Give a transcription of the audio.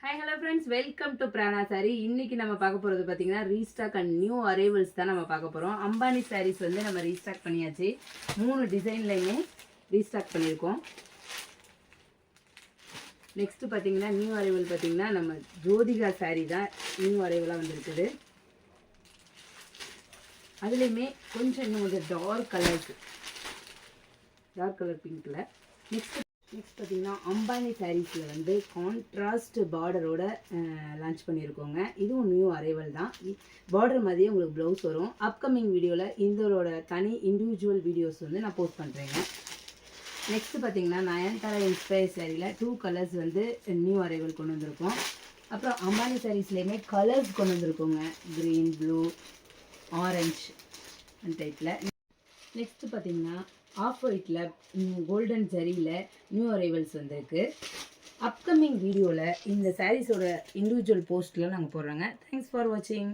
Hi hello friends, welcome to Prana sari. இன்னைக்கு நம்ம பார்க்க போகிறது பார்த்தீங்கன்னா ரீஸ்டாக் அண்ட் நியூ அரைவல்ஸ் தான் நம்ம பார்க்க போகிறோம். அம்பானி சாரீஸ் வந்து நம்ம ரீஸ்டாக் பண்ணியாச்சு. 3 டிசைன்லையுமே ரீஸ்டாக் பண்ணியிருக்கோம். நெக்ஸ்ட்டு பார்த்தீங்கன்னா நியூ அரைவல் பார்த்தீங்கன்னா நம்ம ஜோதிகா சாரீ தான் நியூ அரைவலாக வந்திருக்குது. அதுலேயுமே கொஞ்சம் இன்னும் கொஞ்சம் டார்க் கலர் பிங்க்கில். நெக்ஸ்ட் பார்த்தீங்கன்னா அம்பானி சாரீஸில் வந்து கான்ட்ராஸ்ட் பார்டரோட லான்ச் பண்ணியிருக்கோங்க. இதுவும் நியூ அரைவல் தான். பார்டர் மாதிரியே உங்களுக்கு ப்ளவுஸ் வரும். அப்கமிங் வீடியோவில் இதோட தனி இண்டிவிஜுவல் வீடியோஸ் வந்து நான் போஸ்ட் பண்ணுறேங்க. நெக்ஸ்ட்டு பார்த்தீங்கன்னா நயன்தாரா இன்ஸ்பயர் சாரியில் 2 கலர்ஸ் வந்து நியூ அரைவல் கொண்டு வந்திருக்கோம். அப்புறம் அம்பானி சாரீஸ்லேயுமே கலர்ஸ் கொண்டு வந்திருக்கோங்க. க்ரீன், ப்ளூ, ஆரஞ்ச் அந்த டைப்பில். நெக்ஸ்ட்டு பார்த்தீங்கன்னா ஆஃப் ஒயிட்டில் கோல்டன் ஜரியில் நியூ அரைவல்ஸ் வந்திருக்கு. அப்கமிங் வீடியோவில் இந்த சாரீஸோட இண்டிவிஜுவல் போஸ்ட்டில் நாங்கள் போடுறோங்க. தேங்க்ஸ் ஃபார் வாட்சிங்.